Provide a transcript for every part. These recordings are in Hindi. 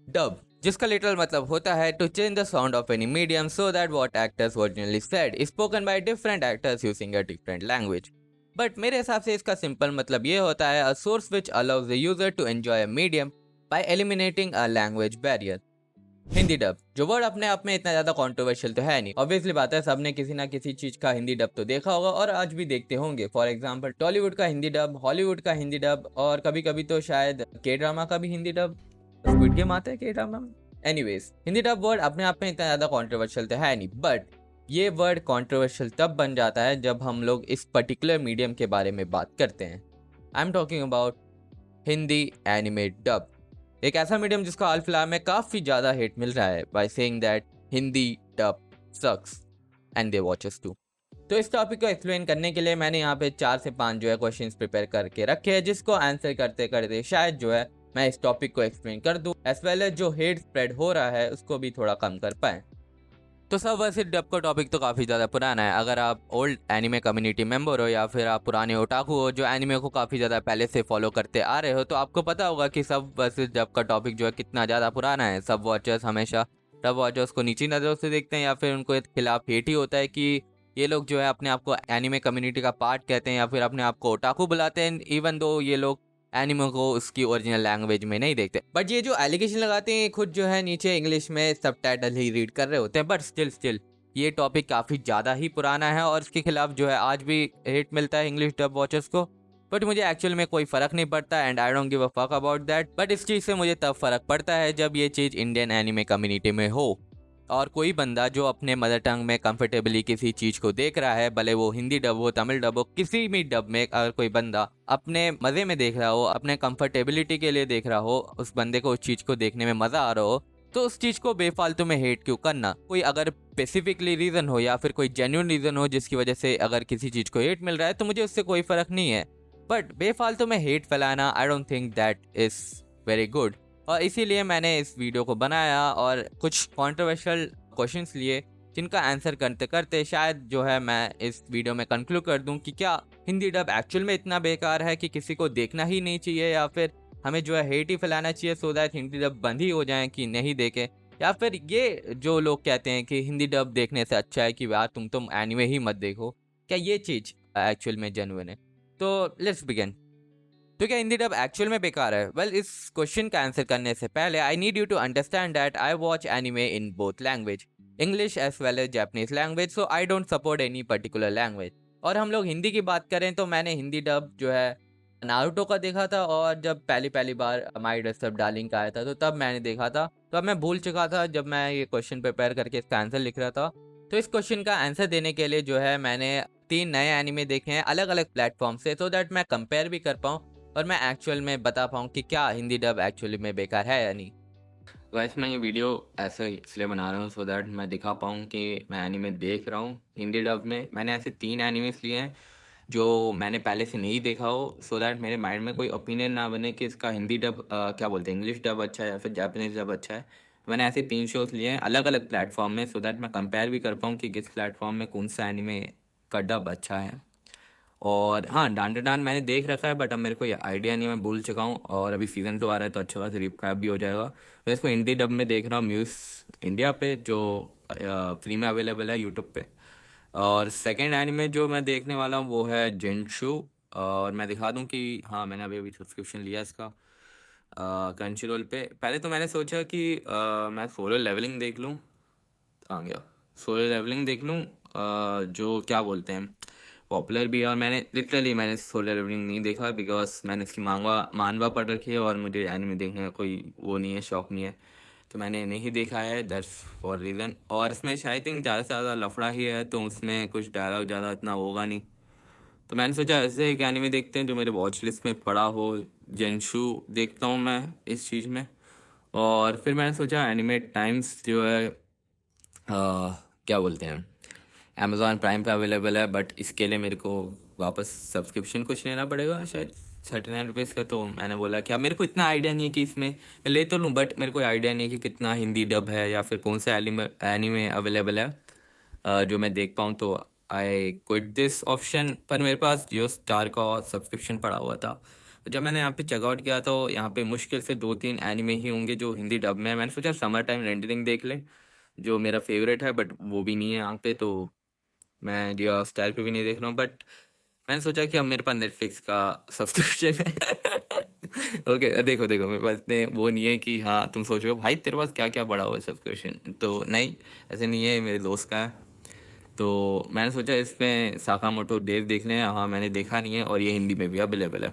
डब, जिसका लिटरल मतलब होता है to change the sound of any medium so that what actors originally said spoken by different actors using a different language. But मेरे हिसाब से इसका सिंपल मतलब ये होता है a source which allows the user to enjoy a medium by eliminating a language barrier. Hindi dub, जो वर्ड अपने आप में इतना ज्यादा कंट्रोवर्शियल तो है नहीं, ऑब्वियसली बात है, सबने किसी ना किसी चीज का हिंदी डब तो देखा होगा और आज भी देखते होंगे। फॉर एग्जांपल टॉलीवुड का हिंदी डब, हॉलीवुड का हिंदी डब, और कभी कभी तो शायद के ड्रामा का भी हिंदी डब। स्क्विड गेम आता है के ड्रामा में। एनीवेज, हिंदी डब वर्ड अपने आप में इतना ज्यादा कंट्रोवर्शियल तो है नहीं, बट ये वर्ड कंट्रोवर्शियल तब बन जाता है जब हम लोग इस पर्टिकुलर मीडियम के बारे में बात करते हैं। I am talking about Hindi animate dub, एक ऐसा मीडियम जिसको हाल फिलहाल में काफी ज्यादा हिट मिल रहा है by saying that Hindi dub sucks and they watches too. तो इस टॉपिक को एक्सप्लेन करने के लिए मैंने यहाँ पे 4 से 5 जो है क्वेश्चंस प्रिपेयर करके रखे हैं, जिसको आंसर करते करते शायद जो है मैं इस टॉपिक को एक्सप्लेन कर दूं, एज वेल एज जो हेट स्प्रेड हो रहा है उसको भी थोड़ा कम कर पाए। तो सब वैसे डब का टॉपिक तो काफ़ी ज़्यादा पुराना है। अगर आप ओल्ड एनिमे कम्युनिटी मेंबर हो या फिर आप पुराने ओटाकू हो जो एनिमे को काफ़ी ज़्यादा पहले से फॉलो करते आ रहे हो, तो आपको पता होगा कि सब वर्सेस डब का टॉपिक जो है कितना ज़्यादा पुराना है। सब वॉचर्स हमेशा डब वॉचर्स को नीची नज़रों से देखते हैं या फिर उनको इसके खिलाफ हेट ही होता है कि ये लोग जो है अपने आप को एनिमे कम्युनिटी का पार्ट कहते हैं या फिर अपने आप को ओटाकू बुलाते हैं, इवन दो ये लोग एनिमे को उसकी ओरिजिनल लैंग्वेज में नहीं देखते। बट ये जो एलिगेशन लगाते हैं खुद जो है नीचे इंग्लिश में सबटाइटल ही रीड कर रहे होते हैं, बट स्टिल ये टॉपिक काफ़ी ज़्यादा ही पुराना है और इसके खिलाफ जो है आज भी हेट मिलता है इंग्लिश डब वॉचर्स को। बट मुझे एक्चुअल में कोई फ़र्क नहीं पड़ता and I don't give a fuck about that. But इस चीज़ से मुझे तब फ़र्क पड़ता है जब ये चीज़ इंडियन एनिमे कम्युनिटी में हो और कोई बंदा जो अपने मदर टंग में कंफर्टेबली किसी चीज़ को देख रहा है, भले वो हिंदी डब हो, तमिल डब हो, किसी भी डब में अगर कोई बंदा अपने मज़े में देख रहा हो, अपने कंफर्टेबिलिटी के लिए देख रहा हो, उस बंदे को उस चीज़ को देखने में मज़ा आ रहा हो, तो उस चीज़ को बेफालतू में हेट क्यों करना। कोई अगर स्पेसिफिकली रीज़न हो या फिर कोई जेन्युइन रीज़न हो जिसकी वजह से अगर किसी चीज़ को हेट मिल रहा है तो मुझे उससे कोई फ़र्क नहीं है। बट बेफालतू में हेट फैलाना I don't think that is very good. और इसीलिए मैंने इस वीडियो को बनाया और कुछ कंट्रोवर्शियल क्वेश्चंस लिए जिनका आंसर करते करते शायद जो है मैं इस वीडियो में कंक्लूड कर दूं कि क्या हिंदी डब एक्चुअल में इतना बेकार है कि किसी को देखना ही नहीं चाहिए, या फिर हमें जो है हेट ही फैलाना चाहिए सो दैट हिंदी डब बंद ही हो जाए कि नहीं देखें। या फिर ये जो लोग कहते हैं कि हिंदी डब देखने से अच्छा है कि यार तुम एनिमे ही मत देखो, क्या ये चीज़ एक्चुअल में जेन्युइन है? तो लेट्स बिगिन। तो क्या हिंदी डब एक्चुअल में बेकार है? वेल, इस क्वेश्चन का आंसर करने से पहले I need you to understand that I watch anime in both language, English as well as Japanese language, so I don't support any particular language. और हम लोग हिंदी की बात करें तो मैंने हिंदी डब जो है नारुतो का देखा था, और जब पहली पहली बार माई ड्रेस अप डार्लिंग का आया था तो तब मैंने देखा था। तो अब मैं भूल चुका था जब मैं ये क्वेश्चन प्रिपेयर करके इसका आंसर लिख रहा था। तो इस क्वेश्चन का आंसर देने के लिए जो है मैंने 3 नए एनिमे देखे हैं अलग अलग प्लेटफॉर्म से, सो दैट मैं कंपेयर भी कर पाऊँ और मैं एक्चुअल में बता पाऊँ कि क्या हिंदी डब एक्चुअली में बेकार है या नहीं। वैसे मैं ये वीडियो ऐसे इसलिए बना रहा हूँ सो दैट मैं दिखा पाऊँ कि मैं एनीमे देख रहा हूँ हिंदी डब में। मैंने ऐसे 3 एनीमेस लिए हैं जो मैंने पहले से नहीं देखा हो, सो दैट मेरे माइंड में कोई ओपिनियन ना बने कि इसका हिंदी डब क्या बोलते हैं, इंग्लिश डब अच्छा है या फिर जापानीज डब अच्छा है। मैंने ऐसे 3 शोज़ लिए हैं अलग अलग प्लेटफॉर्म में सो दैट मैं कंपेयर भी कर पाऊँ कि किस प्लेटफॉर्म में कौन सा एनीमे का डब अच्छा है। और हाँ, डांडे डांड मैंने देख रखा है बट अब मेरे को ये आइडिया नहीं है, मैं भूल चुका हूँ। और अभी सीज़न 2 आ रहा है तो अच्छा खासा रिकैप भी हो जाएगा। मैं इसको हिंदी डब में देख रहा हूँ म्यूज़ इंडिया पे, जो फ्री में अवेलेबल है यूट्यूब पे। और सेकंड एनिमे जो मैं देखने वाला हूँ वो है जिनशू। और मैं दिखा दूँ कि हाँ, मैंने अभी अभी सब्सक्रिप्शन लिया इसका क्रंची रोल पे। पहले तो मैंने सोचा कि मैं सोलो लेवलिंग देख लूँ, आ गया, सोलो लेवलिंग देख लूँ जो क्या बोलते हैं पॉपुलर भी है। और मैंने सोलो लेवलिंग नहीं देखा बिकॉज मैंने इसकी मानवा पढ़ रखी है और मुझे एनिमे देखने का कोई वो नहीं है, शौक नहीं है, तो मैंने नहीं देखा है, दैट्स फॉर रीज़न। और इसमें शायद थिंक ज़्यादा से ज़्यादा लफड़ा ही है तो उसमें कुछ डायलॉग ज़्यादा इतना होगा नहीं, तो मैंने सोचा ऐसे एक एनिमे देखते हैं जो मेरे वॉच लिस्ट में पड़ा हो। जेंशु देखता हूँ मैं इस चीज़ में। और फिर मैंने सोचा एनिमे टाइम्स जो है क्या बोलते हैं अमेज़ॉन प्राइम पे अवेलेबल है, बट इसके लिए मेरे को वापस सब्सक्रिप्शन कुछ लेना पड़ेगा शायद 39 रुपीज़ का। तो मैंने बोला कि अब मेरे को इतना आइडिया नहीं है कि इसमें मैं ले तो लूँ बट मेरे को आइडिया नहीं है कि कितना हिंदी डब है या फिर कौन सा एनीमे अवेलेबल है जो मैं देख पाऊँ। तो आई क्विट दिस ऑप्शन, पर मेरे पास जियो स्टार का सब्सक्रिप्शन पड़ा हुआ था, जब मैंने यहाँ पे चेकआउट किया तो यहाँ पे मुश्किल से 2-3 एनिमे ही होंगे जो हिंदी डब में है। मैंने सोचा समर टाइम रेंडरिंग देख लें, जो मेरा फेवरेट है, बट वो भी नहीं है यहाँ पे, तो मैं जियो हॉटस्टार पे भी नहीं देख रहा हूँ। बट मैंने सोचा कि अब मेरे पास नेटफ्लिक्स का सब्सक्रिप्शन है। ओके, देखो देखो, मेरे पास इतने वो नहीं है कि हाँ तुम सोचो भाई तेरे पास क्या क्या पड़ा हुआ है सब्सक्रिप्शन, तो नहीं, ऐसे नहीं है, मेरे दोस्त का है। तो मैंने सोचा इसमें साकामोटो डेज देख लें। हाँ, मैंने देखा नहीं है और ये हिंदी में भी अवेलेबल है।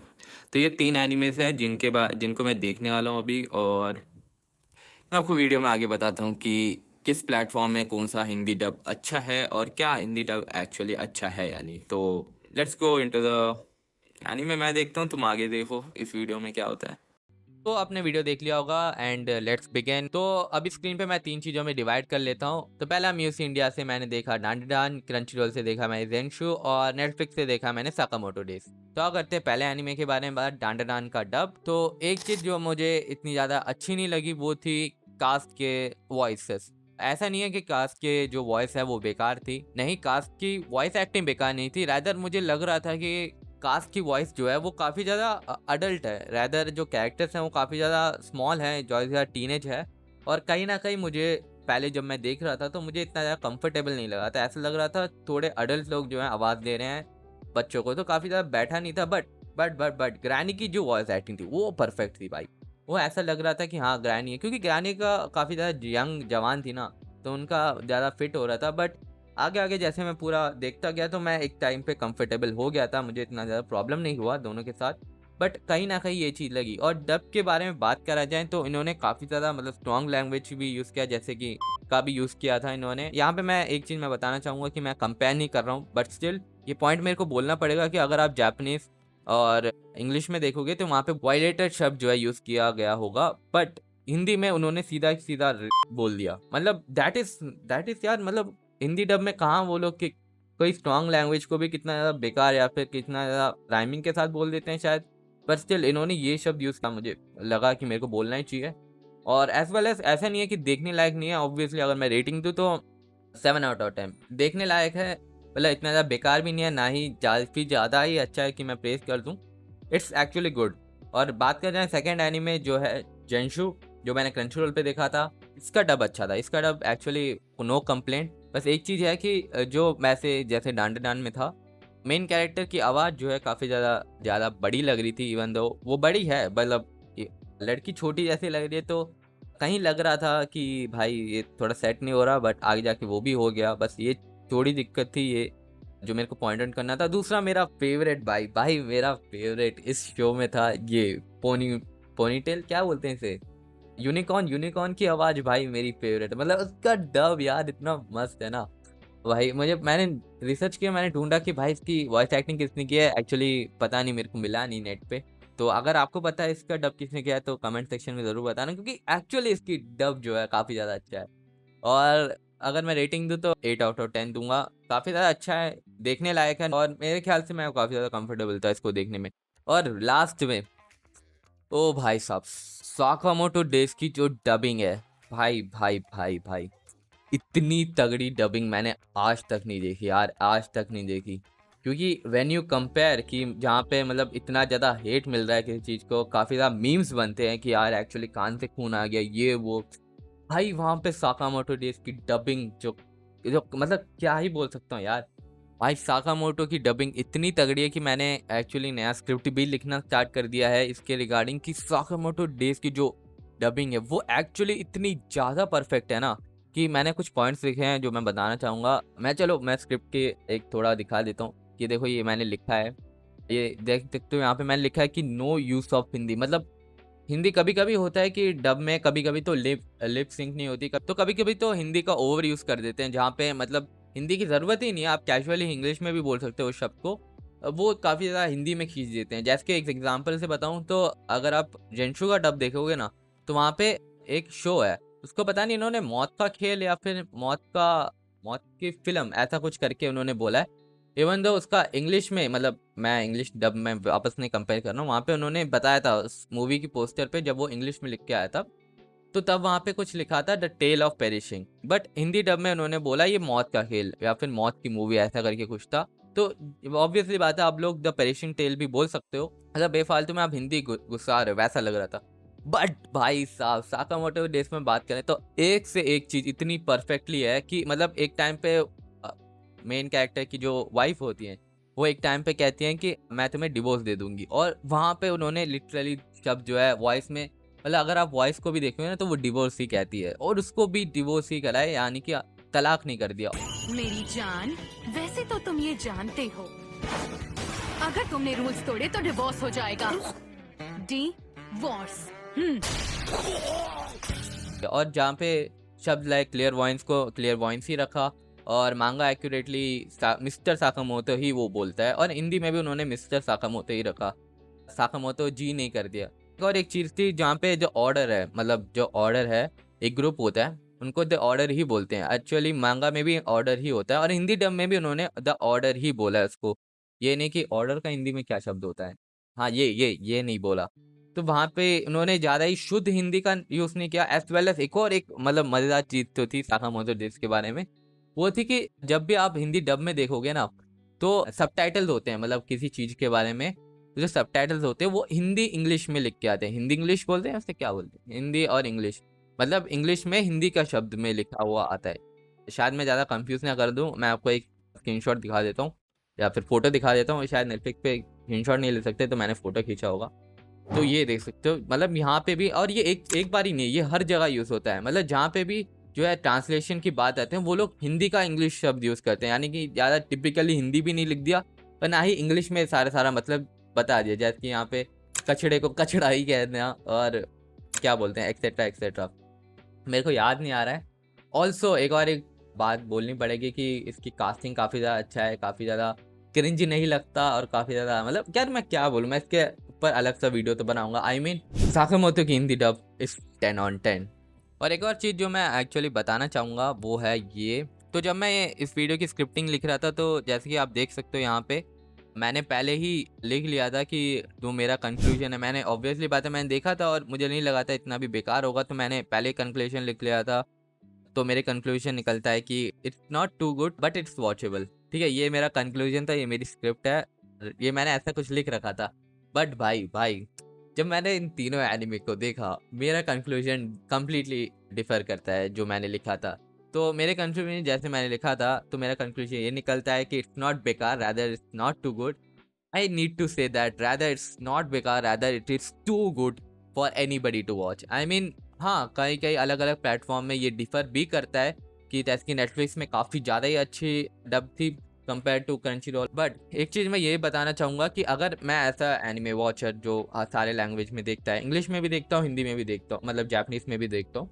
तो ये 3 एनिमेस है जिनको मैं देखने वाला हूँ अभी, और मैं आपको वीडियो में आगे बताता हूँ कि किस प्लेटफॉर्म में कौन सा हिंदी डब अच्छा है और क्या हिंदी डब एक्चुअली अच्छा है यानी। तो let's go into the anime. मैं देखता हूँ, तुम आगे देखो इस वीडियो में क्या होता है। तो आपने वीडियो देख लिया होगा एंड लेट्स बिगिन। तो अभी स्क्रीन पे मैं 3 चीज़ों में डिवाइड कर लेता हूँ। तो पहला म्यूज इंडिया से मैंने देखा डांडीडान, क्रंचीरोल से देखा मैंने जेंशु और नेटफ्लिक्स से देखा मैंने साकामोटो डेज। तो क्या करते हैं पहले एनिमे के बारे में बात, डांडीडान का डब। तो एक चीज़ जो मुझे इतनी ज़्यादा अच्छी नहीं लगी वो थी कास्ट के वॉइसेस। ऐसा नहीं है कि कास्ट के जो वॉइस है वो बेकार थी, नहीं, कास्ट की वॉइस एक्टिंग बेकार नहीं थी, रादर मुझे लग रहा था कि कास्ट की वॉइस जो है वो काफ़ी ज़्यादा अडल्ट है, रैदर जो कैरेक्टर्स हैं वो काफ़ी ज़्यादा स्मॉल हैं, जो ज़्यादा टीनेज है। और कहीं ना कहीं मुझे पहले जब मैं देख रहा था तो मुझे इतना ज़्यादा कंफर्टेबल नहीं लगा था, ऐसा लग रहा था थोड़े अडल्ट लोग जो हैं आवाज़ दे रहे हैं बच्चों को, तो काफ़ी ज़्यादा बैठा नहीं था। बट ग्रैनी की जो वॉइस एक्टिंग थी वो परफेक्ट थी भाई। वो ऐसा लग रहा था कि हाँ ग्रैनी है, क्योंकि ग्रैनी का काफ़ी ज़्यादा यंग जवान थी ना, तो उनका ज़्यादा फिट हो रहा था। बट आगे आगे जैसे मैं पूरा देखता गया तो मैं एक टाइम पे कंफर्टेबल हो गया था, मुझे इतना ज़्यादा प्रॉब्लम नहीं हुआ दोनों के साथ। बट कहीं ना कहीं ये चीज़ लगी। और डब के बारे में बात करा जाए तो इन्होंने काफ़ी ज़्यादा मतलब स्ट्रॉन्ग लैंग्वेज भी यूज़ किया, जैसे कि का भी यूज़ किया था इन्होंने। यहाँ पे मैं एक चीज़ मैं बताना चाहूँगा कि मैं कंपेयर नहीं कर रहा हूँ, बट स्टिल ये पॉइंट मेरे को बोलना पड़ेगा कि अगर आप जापानीज़ और इंग्लिश में देखोगे तो वहाँ पे वायलेटेड शब्द जो है यूज़ किया गया होगा, बट हिंदी में उन्होंने सीधा सीधा बोल दिया। मतलब दैट इज़ यार, मतलब हिंदी डब में कहाँ वो लोग कि कोई स्ट्रॉन्ग लैंग्वेज को भी कितना ज़्यादा बेकार या फिर कितना ज़्यादा राइमिंग के साथ बोल देते हैं शायद। पर स्टिल इन्होंने ये शब्द यूज़ किया, मुझे लगा कि मेरे को बोलना ही चाहिए। और एज वेल एज ऐसा नहीं है कि देखने लायक नहीं है, ऑब्वियसली अगर मैं रेटिंग दूँ तो 7/10 देखने लायक है। मतलब इतना ज़्यादा बेकार भी नहीं है, ना ही ज़्यादा ही अच्छा है कि मैं प्रेस कर दूँ। It's actually good. और बात कर जाए सेकंड एनीमे जो है जेंशु, जो मैंने क्रंचीरोल पे देखा था, इसका डब अच्छा था, इसका डब एक्चुअली नो कंप्लेंट। बस एक चीज़ है कि जो वैसे जैसे डांडे में था, मेन कैरेक्टर की आवाज़ जो है काफ़ी ज़्यादा ज़्यादा बड़ी लग रही थी, इवन दो वो बड़ी है, मतलब ये लड़की छोटी जैसी लग रही है, तो कहीं लग रहा था कि भाई ये थोड़ा सेट नहीं हो रहा, बट आगे जाके वो भी हो गया। बस ये थोड़ी दिक्कत थी, ये जो मेरे को पॉइंट आउट करना था। दूसरा मेरा फेवरेट भाई मेरा फेवरेट इस शो में था ये पोनीटेल, क्या बोलते हैं इसे, यूनिकॉर्न की आवाज़ भाई मेरी फेवरेट है। मतलब उसका डब यार इतना मस्त है ना भाई। मैंने रिसर्च किया, मैंने ढूंढा कि भाई इसकी वॉइस एक्टिंग किसने की है, एक्चुअली पता नहीं, मेरे को मिला नहीं नेट पे। तो अगर आपको पता है इसका डब किसने किया है तो कमेंट सेक्शन में ज़रूर बताना, क्योंकि एक्चुअली इसकी डब जो है काफ़ी ज़्यादा अच्छा है। और अगर मैं रेटिंग दूँ तो 8/10 दूंगा, काफ़ी ज़्यादा अच्छा है, देखने लायक है, और मेरे ख्याल से मैं काफ़ी ज़्यादा कंफर्टेबल था इसको देखने में। और लास्ट में ओ भाई साहब, साकामोटो डेज़ की जो डबिंग है, भाई इतनी तगड़ी डबिंग मैंने आज तक नहीं देखी यार, आज तक नहीं देखी। क्योंकि व्हेन यू कंपेयर कि जहाँ पे मतलब इतना ज़्यादा हेट मिल रहा है किसी चीज़ को, काफ़ी ज़्यादा मीम्स बनते हैं कि यार एक्चुअली कान से खून आ गया ये वो, भाई वहाँ पे साकामोटो डेज़ की डबिंग जो जो मतलब क्या ही बोल सकता हूँ यार। भाई साकामोटो की डबिंग इतनी तगड़ी है कि मैंने एक्चुअली नया स्क्रिप्ट भी लिखना स्टार्ट कर दिया है इसके रिगार्डिंग, कि साकामोटो डेज़ की जो डबिंग है वो एक्चुअली इतनी ज़्यादा परफेक्ट है ना, कि मैंने कुछ पॉइंट्स लिखे हैं जो मैं बताना चाहूँगा। मैं स्क्रिप्ट के एक थोड़ा दिखा देता हूँ कि देखो ये मैंने लिखा है, ये देख सकते हो यहाँ पे मैंने लिखा है कि नो यूज़ ऑफ हिंदी। मतलब हिंदी कभी-कभी होता है कि डब में कभी-कभी तो लिप सिंक नहीं होती, तो कभी-कभी तो हिंदी का ओवर यूज़ कर देते हैं, जहाँ पे मतलब हिंदी की ज़रूरत ही नहीं है, आप कैजुअली इंग्लिश में भी बोल सकते हो उस शब्द को। वो काफ़ी ज़्यादा हिंदी में खींच देते हैं। जैसे कि एक एग्ज़ाम्पल से बताऊँ तो अगर आप जेंशु का डब देखोगे ना, तो वहाँ पे एक शो है, उसको पता नहीं इन्होंने मौत का खेल या फिर मौत की फ़िल्म ऐसा कुछ करके उन्होंने बोला है। इवन दो उसका इंग्लिश में, मतलब मैं इंग्लिश डब में आपस में कंपेयर कर रहा हूँ, वहाँ पे उन्होंने बताया था उस मूवी की पोस्टर पे, जब वो इंग्लिश में लिख के आया था, तो तब वहाँ पे कुछ लिखा था the tale of perishing, but Hindi dub में उन्होंने बोला ये मौत का खेल या फिर मौत की मूवी ऐसा करके कुछ था। तो ऑब्वियसली बात है, आप लोग द पेरिशिंग टेल भी बोल सकते हो अगर बेफालतू में आप हिंदी गुस्सा रहे हो, वैसा लग रहा था। बट भाई साहब साकामोटो डेज में बात करें तो एक से एक चीज इतनी परफेक्टली है कि मतलब एक टाइम पे मेन कैरेक्टर की जो वाइफ होती है वो एक टाइम पे कहती हैं कि मैं तुम्हें डिवोर्स दे दूंगी, और वहां पे उन्होंने लिटरली शब्द जो है वॉइस में, मतलब अगर आप वॉइस को भी देखोगे ना तो वो डिवोर्स ही कहती है, और उसको भी डिवोर्स ही कराए, यानी कि तलाक नहीं कर दिया। मेरी जान, वैसे तो तुम ये जानते हो, अगर तुमने रूल्स तोड़े तो डिवोर्स हो जाएगा। डिवोर्स। और जहाँ पे शब्द लाइक क्लियर वॉइस को क्लियर वॉइस ही रखा, और मांगा एक्यूरेटली मिस्टर साकामोतो ही वो बोलता है, और हिंदी में भी उन्होंने मिस्टर साकामोतो ही रखा, साकामोतो जी नहीं कर दिया। और एक चीज़ थी जहाँ पे जो ऑर्डर है, मतलब जो ऑर्डर है, एक ग्रुप होता है उनको द ऑर्डर ही बोलते हैं, एक्चुअली मांगा में भी ऑर्डर ही होता है, और हिंदी डब में भी उन्होंने द ऑर्डर ही बोला है उसको, ये नहीं कि ऑर्डर का हिंदी में क्या शब्द होता है, हाँ ये नहीं बोला। तो वहाँ पे उन्होंने ज़्यादा ही शुद्ध हिंदी का यूज़ नहीं किया। एज वेल एज एक और एक मतलब मज़ेदार चीज़ तो थी साकामोतो डेज के बारे में, वो थी कि जब भी आप हिंदी डब में देखोगे ना तो सबटाइटल्स होते हैं, मतलब किसी चीज़ के बारे में जो सबटाइटल्स होते हैं वो हिंदी इंग्लिश में लिख के आते हैं। हिंदी इंग्लिश बोलते हैं, उससे क्या बोलते हैं, हिंदी और इंग्लिश, मतलब इंग्लिश में हिंदी का शब्द में लिखा हुआ आता है। शायद मैं ज़्यादा कंफ्यूज ना कर दूं, मैं आपको एक स्क्रीनशॉट दिखा देता हूँ या फिर फोटो दिखा देता हूँ। शायद नेटफ्लिक्स पे स्क्रीनशॉट नहीं ले सकते तो मैंने फोटो खींचा होगा, तो ये देख सकते हो। मतलब यहाँ पे भी, और ये एक बार ही नहीं, ये हर जगह यूज़ होता है। मतलब जहाँ पे भी जो है ट्रांसलेशन की बात आते हैं वो लोग हिंदी का इंग्लिश शब्द यूज़ करते हैं, यानी कि ज़्यादा टिपिकली हिंदी भी नहीं लिख दिया और ना ही इंग्लिश में सारा मतलब बता दिया, जैसे कि यहाँ पे कचड़े को कचड़ा ही कह देना, और क्या बोलते हैं एक्सेट्रा एक्सेट्रा, मेरे को याद नहीं आ रहा है। ऑल्सो एक बात बोलनी पड़ेगी कि इसकी कास्टिंग काफ़ी ज़्यादा अच्छा है, काफ़ी ज़्यादा क्रिंज नहीं लगता, और काफ़ी ज़्यादा मतलब यार मैं क्या बोलूँ, मैं इसके ऊपर अलग सा वीडियो तो बनाऊंगा। आई मीन साकामोतो की हिंदी डब इस 10 on 10। और एक और चीज़ जो मैं एक्चुअली बताना चाहूँगा वो है ये, तो जब मैं इस वीडियो की स्क्रिप्टिंग लिख रहा था तो जैसे कि आप देख सकते हो यहाँ पे मैंने पहले ही लिख लिया था कि जो मेरा कंक्लूजन है, मैंने ऑब्वियसली बात है मैंने देखा था और मुझे नहीं लगा था इतना भी बेकार होगा, तो मैंने पहले कंक्लूजन लिख लिया था। तो मेरे कंक्लूजन निकलता है कि it's not too good but it's watchable. ठीक है, ये मेरा कंक्लूजन था, ये मेरी स्क्रिप्ट है, ये मैंने ऐसा कुछ लिख रखा था। बट भाई जब मैंने इन तीनों एनिमे को देखा मेरा कंक्लूजन कम्प्लीटली डिफर करता है जो मैंने लिखा था। तो मेरे कंक्लूजन जैसे मैंने लिखा था तो मेरा कंक्लूजन ये निकलता है कि इट्स नॉट बेकार, rather it's not too good. I need to say that rather it's not बेकार, rather it is too good for anybody to watch. I mean हाँ, कई कई अलग अलग प्लेटफॉर्म में ये डिफर भी करता है कि जैसे कि नेटफ्लिक्स में काफ़ी ज़्यादा ही अच्छी डब थी compare to Crunchyroll. But एक चीज़ मैं ये बताना चाहूँगा कि अगर मैं ऐसा एनिमे वॉचर जो सारे लैंग्वेज में देखता है, इंग्लिश में भी देखता हूँ, हिंदी में भी देखता हूँ, मतलब जापानीज़ में भी देखता हूँ,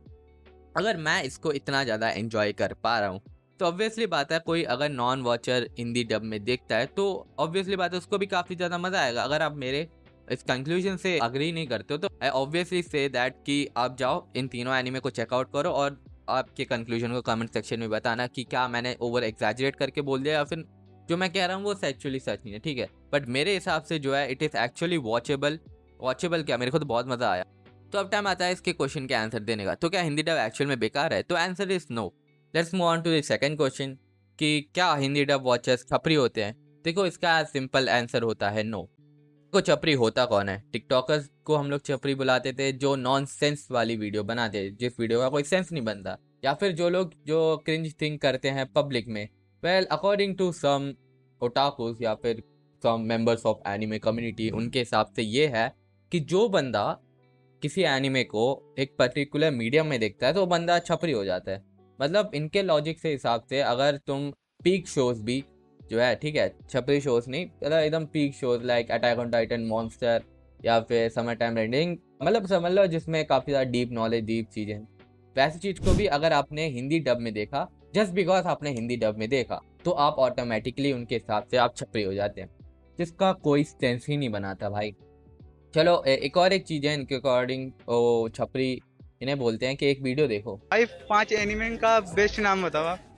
अगर मैं इसको इतना ज़्यादा एंजॉय कर पा रहा हूँ तो ऑब्वियसली बात है कोई अगर नॉन वॉचर हिंदी डब में देखता है तो ऑब्वियसली बात है उसको भी काफ़ी ज़्यादा मज़ा आएगा। अगर आप मेरे इस कंक्लूजन से अग्री नहीं करते हो तो आई ऑब्वियसली से दैट कि आप जाओ इन तीनों एनिमे को चेकआउट करो और आपके कंक्लूजन को कमेंट सेक्शन में बताना कि क्या मैंने ओवर एग्जैजरेट करके बोल दिया या फिर जो मैं कह रहा हूँ वो एक्चुअली सच नहीं है। ठीक है, बट मेरे हिसाब से जो है it is actually watchable. Watchable क्या, मेरे को तो बहुत मज़ा आया। तो अब टाइम आता है इसके क्वेश्चन के आंसर देने का। तो क्या हिंदी डब एक्चुअल में बेकार है? तो answer is no. Let's move on to the second question कि क्या हिंदी डब वॉचर्स छपरी होते हैं? देखो इसका सिंपल आंसर होता है नो। को छपरी होता कौन है? टिकटॉकर्स को हम लोग छपरी बुलाते थे जो नॉन सेंस वाली वीडियो बनाते, जिस वीडियो का कोई सेंस नहीं बनता, या फिर जो लोग जो क्रिंज थिंक करते हैं पब्लिक में। Well according to some otakus या फिर some members of anime community, उनके हिसाब से ये है कि जो बंदा किसी एनिमे को एक पर्टिकुलर मीडियम में देखता है तो वो बंदा छपरी हो जाता है। मतलब इनके लॉजिक से हिसाब से अगर तुम पीक शोज भी जो है, ठीक है, छपरी शोज नहीं, मतलब एकदम peak shows like attack on Titan, monster या फिर समर टाइम रेंडिंग, मतलब समझ लो जिसमें काफ़ी ज़्यादा डीप नॉलेज, डीप चीज़ें हैं, वैसी चीज़ को भी अगर आपने हिंदी डब में देखा, जस्ट बिकॉज आपने हिंदी डब में देखा, तो आप ऑटोमेटिकली उनके हिसाब से आप छपरी हो जाते हैं, जिसका कोई सेंस ही नहीं बनाता भाई। चलो एक और एक चीज़ है इनके अकॉर्डिंग, वो छपरी इन्हें बोलते हैं कि एक वीडियो देखो। भाई 5 एनिमे का बेस्ट नाम बताओ आप।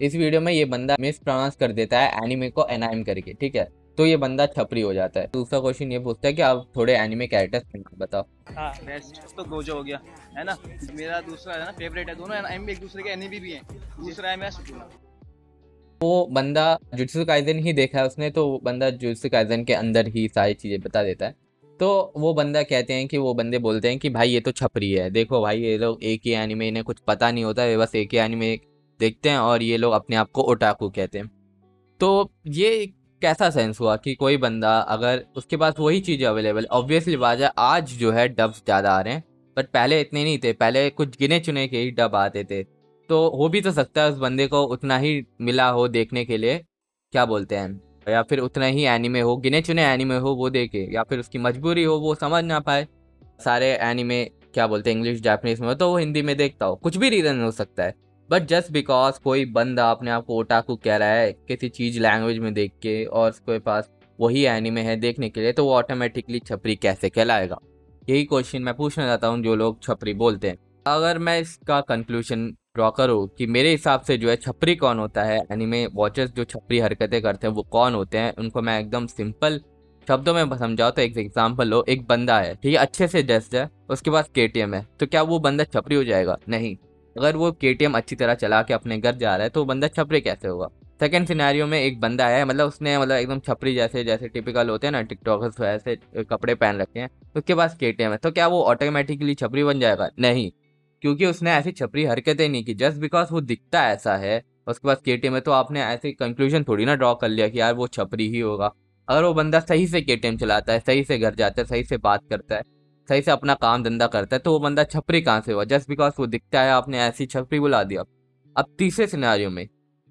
इस वीडियो में ये बंदा मिस प्रोनाउंस कर देता है एनिमे को एनाइम करके, ठीक है, तो ये बंदा छपरी हो जाता है। दूसरा क्वेश्चन ये पूछता है कि आप थोड़े एनिमे कैरेक्टर्स बताओ। हाँ बेस्ट तो गोजो हो गया है ना। मेरा दूसरा है ना फेवरेट है, दोनों एनिमे एक दूसरे के एनिमे भी हैं। दूसरा है मेरा सुजुना। वो बंदा जुत्सु काइज़न ही देखा है उसने, तो वो बंदा जुत्सु काइज़न के अंदर ही सारी चीज़ें बता देता है। तो वो बंदा कहते हैं कि वो बंदे बोलते हैं कि भाई ये तो छपरी है, देखो भाई ये लोग एक ही एनीमे, इन्हें कुछ पता नहीं होता, ये बस एक ही एनीमे देखते हैं और ये लोग अपने आप को ओटाकू कहते हैं। तो ये कैसा सेंस हुआ कि कोई बंदा अगर उसके पास वही चीज़ें अवेलेबल, ऑब्वियसली बात है आज जो है डब्स ज़्यादा आ रहे हैं, बट पहले इतने नहीं थे, पहले कुछ गिने चुने के ही डब आते थे। तो हो भी तो सकता है उस बंदे को उतना ही मिला हो देखने के लिए, क्या बोलते हैं, या फिर उतना ही एनीमे हो, गिने चुने एनीमे हो वो देखे, या फिर उसकी मजबूरी हो वो समझ ना पाए सारे एनीमे, क्या बोलते हैं, इंग्लिश जापानीज में हो तो वो हिंदी में देखता हो, कुछ भी रीज़न हो सकता है। बट जस्ट बिकॉज कोई बंदा अपने आप को ओटाकू कह रहा है किसी चीज़ लैंग्वेज में देख के और उसके पास वही एनीमे है देखने के लिए, तो वो ऑटोमेटिकली छपरी कैसे कहलाएगा? यही क्वेश्चन मैं पूछना चाहता हूँ जो लोग छपरी बोलते हैं। अगर मैं इसका कंक्लूजन ड्रॉ करूँ कि मेरे हिसाब से जो है छपरी कौन होता है, एनीमे वॉचर्स जो छपरी हरकतें करते हैं वो कौन होते हैं, उनको मैं एकदम सिंपल शब्दों में समझाओ तो एक एग्जाम्पल लो, एक बंदा है ठीक है, अच्छे से ड्रेस्ड है, उसके पास केटीएम है, तो क्या वो बंदा छपरी हो जाएगा? नहीं। अगर वो केटीएम अच्छी तरह चला के अपने घर जा रहा है तो वो बंदा छपरी कैसे होगा? सेकंड सिनेरियो में एक बंदा है, मतलब उसने मतलब एकदम छपरी जैसे जैसे टिपिकल होते हैं ना टिकटॉकर्स वैसे कपड़े पहन रखे हैं, उसके पास केटीएम है, तो क्या वो ऑटोमेटिकली छपरी बन जाएगा? नहीं, क्योंकि उसने ऐसी छपरी हरकतें नहीं की। जस्ट बिकॉज वो दिखता ऐसा है उसके पास केटीएम है, तो आपने ऐसे कंक्लूजन थोड़ी ना ड्रॉ कर लिया कि यार वो छपरी ही होगा। अगर वो बंदा सही से केटीएम चलाता है, सही से घर जाता है, सही से बात करता है, सही से अपना काम धंधा करता है, तो वो बंदा छपरी कहाँ से हुआ? जस्ट बिकॉज वो दिखता है आपने ऐसी छपरी बुला दिया। अब तीसरे सिनेरियो में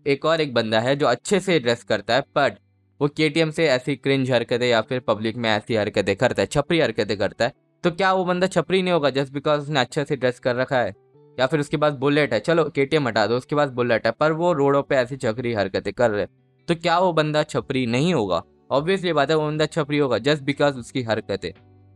एक बंदा है जो अच्छे से ड्रेस करता है, बट वो केटीएम से ऐसी क्रिंज हरकतें या फिर पब्लिक में ऐसी हरकतें करता है, छपरी हरकतें करता है, तो क्या वो बंदा छपरी नहीं होगा जस्ट बिकॉज उसने अच्छे से ड्रेस कर रखा है? या फिर उसके पास बुलेट है, चलो केटीएम हटा दो, उसके पास बुलेट है पर वो रोडों पे ऐसी छपरी हरकतें कर रहे, तो क्या वो बंदा छपरी नहीं होगा? ऑब्वियसली बात है वो बंदा छपरी होगा जस्ट बिकॉज उसकी हरकतें।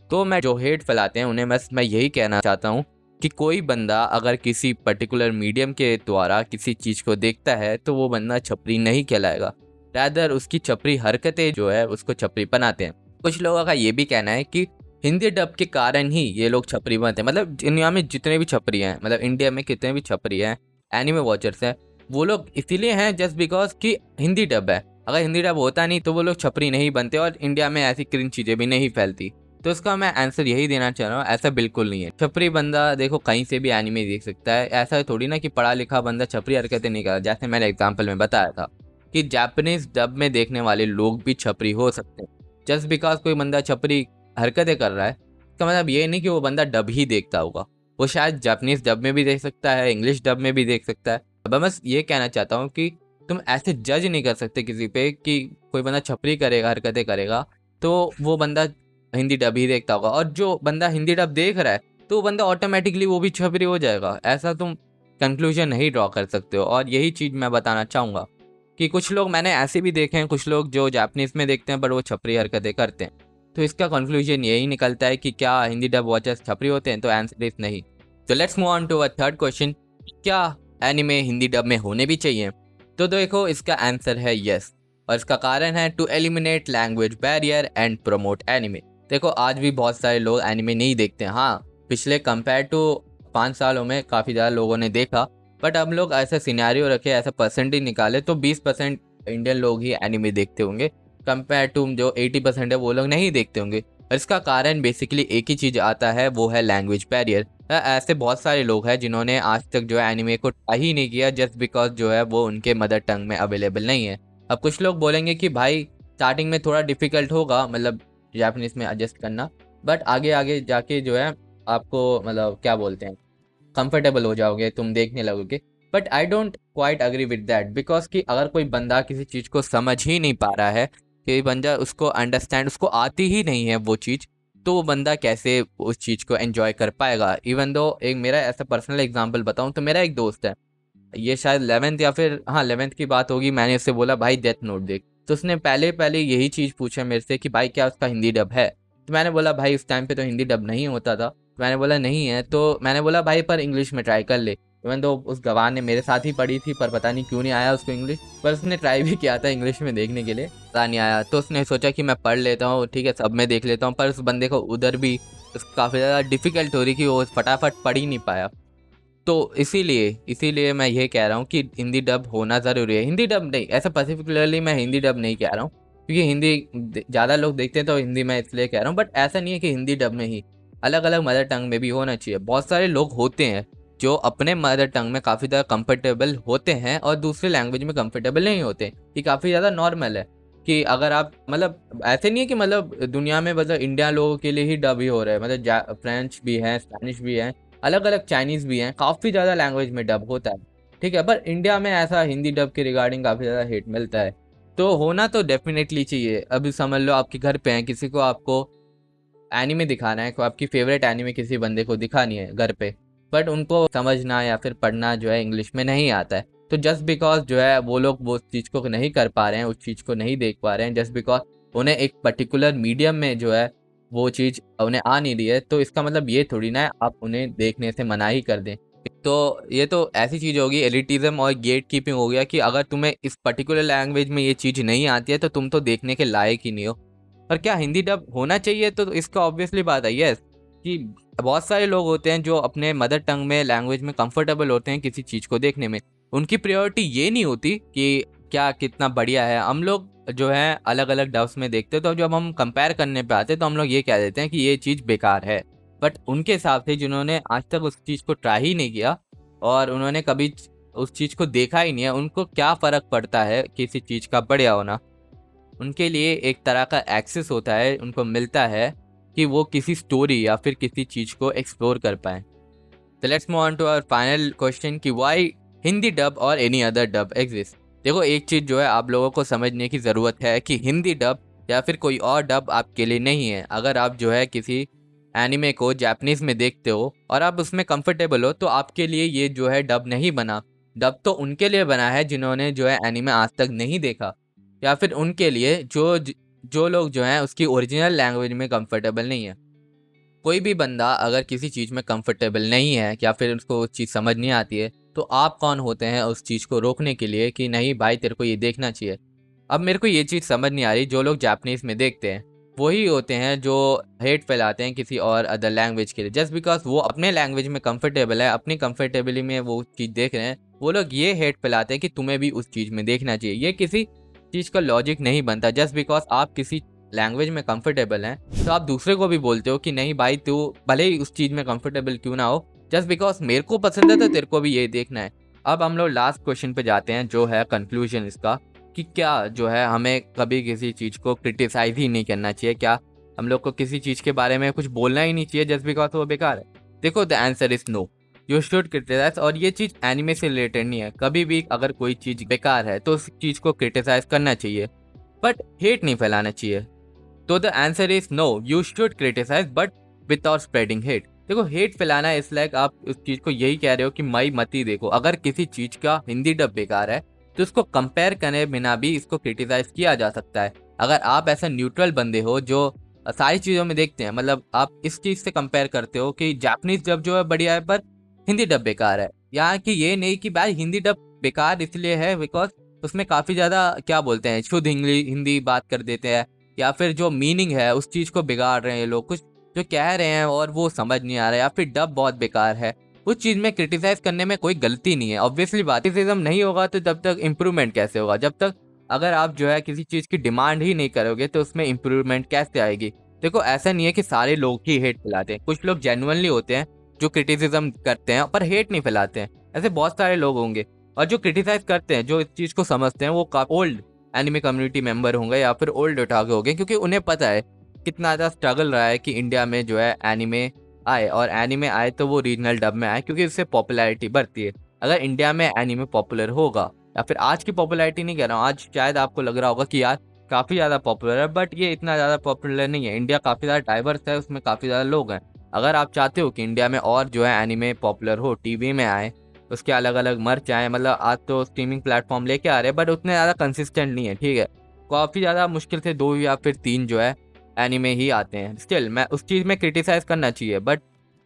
तो मैं जो हेट फैलाते हैं उन्हें बस मैं यही कहना चाहता हूँ कि कोई बंदा अगर किसी पर्टिकुलर मीडियम के द्वारा किसी चीज़ को देखता है तो वो बंदा छपरी नहीं कहलाएगा, रैदर उसकी छपरी हरकतें जो है उसको छपरी बनाते हैं। कुछ लोगों का ये भी कहना है कि हिंदी डब के कारण ही ये लोग छपरी बनते हैं, मतलब दुनिया में जितने भी छपरी हैं, मतलब इंडिया में कितने भी छपरी हैं एनिमे वॉचर्स हैं, वो लोग इसीलिए हैं जस्ट बिकॉज कि हिंदी डब है। अगर हिंदी डब होता नहीं तो वो लोग छपरी नहीं बनते और इंडिया में ऐसी क्रिंज चीज़ें भी नहीं फैलती। तो इसका मैं आंसर यही देना चाह रहा हूँ, ऐसा बिल्कुल नहीं है। छपरी बंदा देखो कहीं से भी एनिमे देख सकता है, ऐसा थोड़ी ना कि पढ़ा लिखा बंदा छपरी हरकतें नहीं करता। जैसे मैंने एग्जाम्पल में बताया था कि जापानीज डब में देखने वाले लोग भी छपरी हो सकते हैं। जस्ट बिकॉज कोई बंदा छपरी हरकतें कर रहा है इसका मतलब ये नहीं कि वो बंदा डब ही देखता होगा, वो शायद जापानीज डब में भी देख सकता है, इंग्लिश डब में भी देख सकता है। अब मैं बस ये कहना चाहता हूँ कि तुम ऐसे जज नहीं कर सकते किसी पे कि कोई बंदा छपरी करेगा, हरकतें करेगा तो वो बंदा हिंदी डब ही देखता होगा, और जो बंदा हिंदी डब देख रहा है तो वो बंदा ऑटोमेटिकली वो भी छपरी हो जाएगा। ऐसा तुम कंक्लूजन नहीं ड्रॉ कर सकते हो। और यही चीज़ मैं बताना चाहूँगा कि कुछ लोग मैंने ऐसे भी देखे हैं, कुछ लोग जो जापानीज में देखते हैं पर वो छपरी हरकतें करते हैं। तो इसका कंक्लूजन यही निकलता है कि क्या हिंदी डब वॉचर्स छपरी होते हैं? तो आंसर इज नहीं। तो let's move on to a third question, क्या एनिमे हिंदी डब में होने भी चाहिए? तो देखो इसका आंसर है यस, और इसका कारण है to eliminate language barrier and promote anime. देखो आज भी बहुत सारे लोग एनिमे नहीं देखते हैं, हाँ पिछले कंपेयर टू 5 सालों में काफ़ी ज़्यादा लोगों ने देखा, बट अब लोग ऐसा सिनेरियो रखे, ऐसा परसेंटेज निकाले तो 20% इंडियन लोग ही एनिमे देखते होंगे, कंपेयर टू जो 80% है वो लोग नहीं देखते होंगे। और इसका कारण बेसिकली एक ही चीज़ आता है, वो है लैंग्वेज बैरियर। ऐसे बहुत सारे लोग हैं जिन्होंने आज तक जो है एनिमे को ट्राई ही नहीं किया जस्ट बिकॉज जो है वो उनके मदर टंग में अवेलेबल नहीं है। अब कुछ लोग बोलेंगे कि भाई स्टार्टिंग में थोड़ा डिफ़िकल्ट होगा, मतलब जापानीज में एडजस्ट करना, बट आगे आगे जाके जो है आपको मतलब क्या बोलते हैं कंफर्टेबल हो जाओगे, तुम देखने लगोगे। But I don't quite agree with that, because कि अगर कोई बंदा किसी चीज़ को समझ ही नहीं पा रहा है, कि बंदा उसको अंडरस्टैंड उसको आती ही नहीं है वो चीज़, तो वो बंदा कैसे उस चीज़ को एंजॉय कर पाएगा? इवन दो एक मेरा ऐसा पर्सनल एग्जांपल बताऊं तो मेरा एक दोस्त है, ये शायद 11th या फिर हाँ 11th की बात होगी, मैंने उससे बोला भाई डेथ नोट देख, तो उसने पहले यही चीज़ पूछा मेरे से कि भाई क्या उसका हिंदी डब है? तो मैंने बोला भाई उस टाइम पे तो हिंदी डब नहीं होता था, तो मैंने बोला नहीं है, तो मैंने बोला भाई पर इंग्लिश में ट्राई कर ले। इवन तो उस गवाह ने मेरे साथ ही पढ़ी थी पर पता नहीं क्यों नहीं आया उसको इंग्लिश, पर उसने ट्राई भी किया था इंग्लिश में देखने के लिए, पता नहीं आया। तो उसने सोचा कि मैं पढ़ लेता हूँ, ठीक है सब में देख लेता हूँ, पर उस बंदे को उधर भी काफ़ी ज़्यादा डिफ़िकल्ट हो रही कि वो फटाफट पढ़ ही नहीं पाया। तो इसीलिए मैं ये कह रहा हूँ कि हिंदी डब होना ज़रूरी है। हिंदी डब नहीं, ऐसा पर्टिकुलरली मैं हिंदी डब नहीं कह रहा हूँ, क्योंकि हिंदी ज़्यादा लोग देखते हैं तो हिंदी मैं इसलिए कह रहा हूँ। बट ऐसा नहीं है कि हिंदी डब में ही, अलग अलग मदर टंग में भी होना चाहिए। बहुत सारे लोग होते हैं जो अपने मदर टंग में काफ़ी ज़्यादा कंफर्टेबल होते हैं और दूसरे लैंग्वेज में कंफर्टेबल नहीं होते। ये काफ़ी ज़्यादा नॉर्मल है कि अगर आप मतलब ऐसे नहीं है कि मतलब दुनिया में मतलब इंडिया लोगों के लिए ही डब ही हो रहा है, मतलब फ्रेंच भी हैं, स्पेनिश भी हैं, अलग अलग चाइनीज़ भी हैं, काफ़ी ज़्यादा लैंग्वेज में डब होता है, ठीक है। पर इंडिया में ऐसा हिंदी डब के रिगार्डिंग काफ़ी ज़्यादा हेट मिलता है, तो होना तो डेफिनेटली चाहिए। अभी समझ लो आपके घर पे हैं, किसी को आपको एनीमे दिखाना है, आपकी फेवरेट एनीमे किसी बंदे को दिखानी है घर पे, बट उनको समझना या फिर पढ़ना जो है इंग्लिश में नहीं आता है, तो जस्ट बिकॉज जो है वो लोग वो चीज़ को नहीं कर पा रहे हैं, उस चीज़ को नहीं देख पा रहे हैं, जस्ट बिकॉज उन्हें एक पर्टिकुलर मीडियम में जो है वो चीज़ उन्हें आ नहीं रही है, तो इसका मतलब ये थोड़ी ना है आप उन्हें देखने से मना ही कर दें। तो ये तो ऐसी चीज़ होगी, एलिटिज़म और गेट कीपिंग हो गया कि अगर तुम्हें इस पर्टिकुलर लैंग्वेज में ये चीज़ नहीं आती है तो तुम तो देखने के लायक ही नहीं हो। और क्या हिंदी डब होना चाहिए, तो इसका ऑब्वियसली बात है यस, कि बहुत सारे लोग होते हैं जो अपने मदर टंग में लैंग्वेज में कंफर्टेबल होते हैं किसी चीज़ को देखने में। उनकी प्रायोरिटी ये नहीं होती कि क्या कितना बढ़िया है। हम लोग जो है अलग अलग डब्स में देखते हैं, तो जब हम कंपेयर करने पे आते हैं तो हम लोग ये कह देते हैं कि ये चीज़ बेकार है। बट उनके हिसाब से जिन्होंने आज तक उस चीज़ को ट्राई ही नहीं किया और उन्होंने कभी उस चीज़ को देखा ही नहीं है, उनको क्या फ़र्क पड़ता है किसी चीज़ का बढ़िया होना। उनके लिए एक तरह का एक्सेस होता है, उनको मिलता है कि वो किसी स्टोरी या फिर किसी चीज़ को एक्सप्लोर कर पाएँ। तो let's move on to our final question कि व्हाई हिंदी डब और एनी अदर डब एग्जिस्ट। देखो एक चीज़ जो है आप लोगों को समझने की ज़रूरत है कि हिंदी डब या फिर कोई और डब आपके लिए नहीं है। अगर आप जो है किसी एनिमे को जापानीज़ में देखते हो और आप उसमें कंफर्टेबल हो, तो आपके लिए ये जो है डब नहीं बना। डब तो उनके लिए बना है जिन्होंने जो है एनिमे आज तक नहीं देखा, या फिर उनके लिए जो लोग जो हैं उसकी ओरिजिनल लैंग्वेज में कंफर्टेबल नहीं है। कोई भी बंदा अगर किसी चीज़ में कंफर्टेबल नहीं है या फिर उसको वो चीज़ समझ नहीं आती है, तो आप कौन होते हैं उस चीज़ को रोकने के लिए कि नहीं भाई तेरे को ये देखना चाहिए। अब मेरे को ये चीज़ समझ नहीं आ रही, जो लोग जापानीज़ में देखते हैं वही होते हैं जो हेट फैलाते हैं किसी और अदर लैंग्वेज के लिए, जस्ट बिकॉज वो अपने लैंग्वेज में कंफर्टेबल है, अपनी कंफर्टेबली में वो चीज़ देख रहे हैं, वो लोग ये हेट फैलाते हैं कि तुम्हें भी उस चीज़ में देखना चाहिए। ये किसी चीज़ का लॉजिक नहीं बनता। जस्ट बिकॉज आप किसी लैंग्वेज में कंफर्टेबल हैं तो आप दूसरे को भी बोलते हो कि नहीं भाई तू भले ही उस चीज़ में कंफर्टेबल क्यों ना हो, जस्ट बिकॉज मेरे को पसंद है तो तेरे को भी ये देखना है। अब हम लोग लास्ट क्वेश्चन पे जाते हैं जो है कंक्लूजन इसका, कि क्या जो है हमें कभी किसी चीज़ को क्रिटिसाइज ही नहीं करना चाहिए, क्या हम लोग को किसी चीज़ के बारे में कुछ बोलना ही नहीं चाहिए जस्ट बिकॉज वो बेकार है। देखो the answer is no, you should criticise. और ये चीज़ एनिमे से रिलेटेड नहीं है, कभी भी अगर कोई चीज़ बेकार है तो उस चीज़ को क्रिटिसाइज करना चाहिए बट हेट नहीं फैलाना चाहिए। तो the answer is no, you should criticise but without spreading hate. देखो हेट फैलाना इस लाइक आप उस चीज़ को यही कह रहे हो कि मई मती देखो, अगर किसी चीज़ का हिंदी डब बेकार है तो उसको कंपेयर करने बिना भी इसको क्रिटिसाइज किया जा सकता है। अगर आप ऐसा न्यूट्रल बंदे हो जो सारी चीज़ों में देखते हैं, मतलब आप इस चीज़ से कंपेयर करते हो कि जापानीज डब जो है बढ़िया है पर हिंदी डब बेकार है, यहाँ की ये नहीं कि भाई हिंदी डब बेकार इसलिए है बिकॉज उसमें काफ़ी ज़्यादा क्या बोलते हैं शुद्ध हिंदी बात कर देते हैं, या फिर जो मीनिंग है उस चीज़ को बिगाड़ रहे हैं ये लोग, कुछ जो कह रहे हैं और वो समझ नहीं आ रहा है, या फिर डब बहुत बेकार है। उस चीज़ में क्रिटिसाइज करने में कोई गलती नहीं है। ऑब्वियसली बात, क्रिटिसिज्म नहीं होगा तो तब तक इम्प्रूवमेंट कैसे होगा, जब तक अगर आप जो है किसी चीज़ की डिमांड ही नहीं करोगे तो उसमें इम्प्रूवमेंट कैसे आएगी। देखो ऐसा नहीं है कि सारे लोग ही हेट फैलाते हैं, कुछ लोग जेन्युइनली होते हैं जो क्रिटिसिज्म करते हैं पर हेट नहीं फैलाते हैं, ऐसे बहुत सारे लोग होंगे। और जो क्रिटिसाइज करते हैं, जो इस चीज़ को समझते हैं, वो काफ़ी ओल्ड एनिमे कम्युनिटी मेंबर होंगे या फिर ओल्ड उठाके होंगे, क्योंकि उन्हें पता है कितना ज़्यादा स्ट्रगल रहा है कि इंडिया में जो है एनिमे आए, और एनिमे आए तो वो रीजनल डब में आए क्योंकि इससे पॉपुलैरिटी बढ़ती है। अगर इंडिया में एनिमे पॉपुलर होगा, या फिर आज की पॉपुलैरिटी नहीं कह रहा हूँ, आज शायद आपको लग रहा होगा कि यार काफ़ी ज़्यादा पॉपुलर है, बट ये इतना ज़्यादा पॉपुलर नहीं है। इंडिया काफ़ी ज़्यादा डाइवर्स है, उसमें काफ़ी ज़्यादा लोग हैं। अगर आप चाहते हो कि इंडिया में और जो है एनिमे पॉपुलर हो, टीवी में आए, उसके अलग अलग मर्च आए, मतलब आज तो स्ट्रीमिंग प्लेटफॉर्म लेके आ रहे हैं बट उतने ज़्यादा कंसिस्टेंट नहीं है, ठीक है, काफ़ी ज़्यादा मुश्किल से 2 या फिर 3 जो है एनिमे ही आते हैं। स्टिल मैं उस चीज़ में क्रिटिसाइज़ करना चाहिए, बट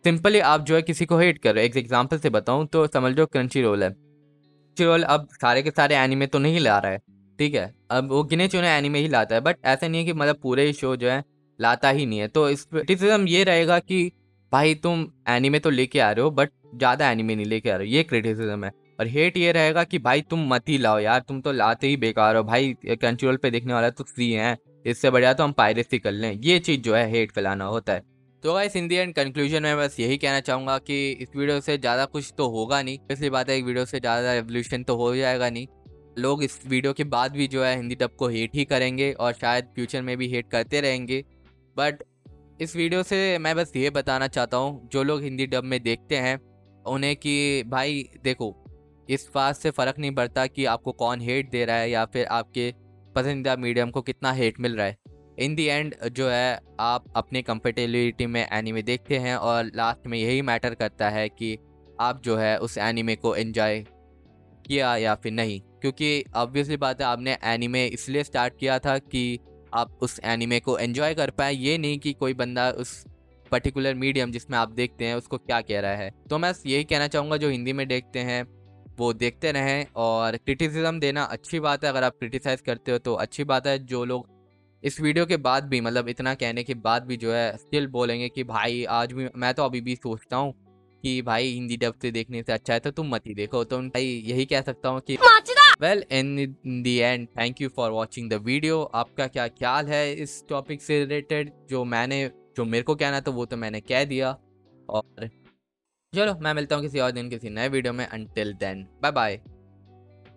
सिंपली आप जो है किसी को हेट कर रहे हो। एक एग्जांपल से बताऊं तो समझ लो क्रंची रोल है। क्रंची रोल अब सारे के सारे एनिमे तो नहीं ला रहा है, ठीक है, अब वो गिने चुने एनिमे ही लाता है, बट ऐसा नहीं है कि मतलब पूरे ही शो जो है लाता ही नहीं है। तो इस क्रिटिसिज्म ये रहेगा कि भाई तुम एनिमे तो लेके आ रहे हो बट ज़्यादा एनिमे नहीं लेके आ रहे हो, ये क्रिटिसिज्म है। और हेट ये रहेगा कि भाई तुम मत ही लाओ यार, तुम तो लाते ही बेकार हो भाई, क्रंचीरोल पे देखने वाला तो फ्री है, इससे बढ़िया तो हम पायरेसी कर लें। ये चीज़ जो है हेट फैलाना होता है। तो guys in the and conclusion में बस यही कहना चाहूँगा कि इस वीडियो से ज़्यादा कुछ तो होगा नहीं, इसलिए बात है एक वीडियो से ज़्यादा रेवोल्यूशन तो हो जाएगा नहीं। लोग इस वीडियो के बाद भी जो है हिंदी डब को हेट ही करेंगे और शायद फ्यूचर में भी हेट करते रहेंगे। बट इस वीडियो से मैं बस ये बताना चाहता हूँ जो लोग हिंदी डब में देखते हैं उन्हें कि भाई देखो, इस बात से फ़र्क नहीं पड़ता कि आपको कौन हेट दे रहा है या फिर आपके पसंदीदा मीडियम को कितना हेट मिल रहा है। इन दी एंड जो है आप अपनी कंफर्टेबिलिटी में एनीमे देखते हैं और लास्ट में यही मैटर करता है कि आप जो है उस एनीमे को एंजॉय किया या फिर नहीं। क्योंकि ऑब्वियसली बात है आपने एनीमे इसलिए स्टार्ट किया था कि आप उस एनीमे को एंजॉय कर पाए, ये नहीं कि कोई बंदा उस पर्टिकुलर मीडियम जिसमें आप देखते हैं उसको क्या कह रहा है। तो मैं यही कहना चाहूँगा जो हिंदी में देखते हैं वो देखते रहें, और क्रिटिसिज्म देना अच्छी बात है, अगर आप क्रिटिसाइज़ करते हो तो अच्छी बात है। जो लोग इस वीडियो के बाद भी मतलब इतना कहने के बाद भी जो है स्टिल बोलेंगे कि भाई आज भी मैं तो अभी भी सोचता हूँ कि भाई हिंदी डब से देखने से अच्छा है तो तुम मत ही देखो, तो भाई यही कह सकता हूँ कि well in the and thank you for watching the video. आपका क्या ख्याल है इस टॉपिक से रिलेटेड? जो मेरे को कहना था वो तो मैंने कह दिया। और चलो मैं मिलता हूँ किसी और दिन किसी नए वीडियो में। Until then bye bye.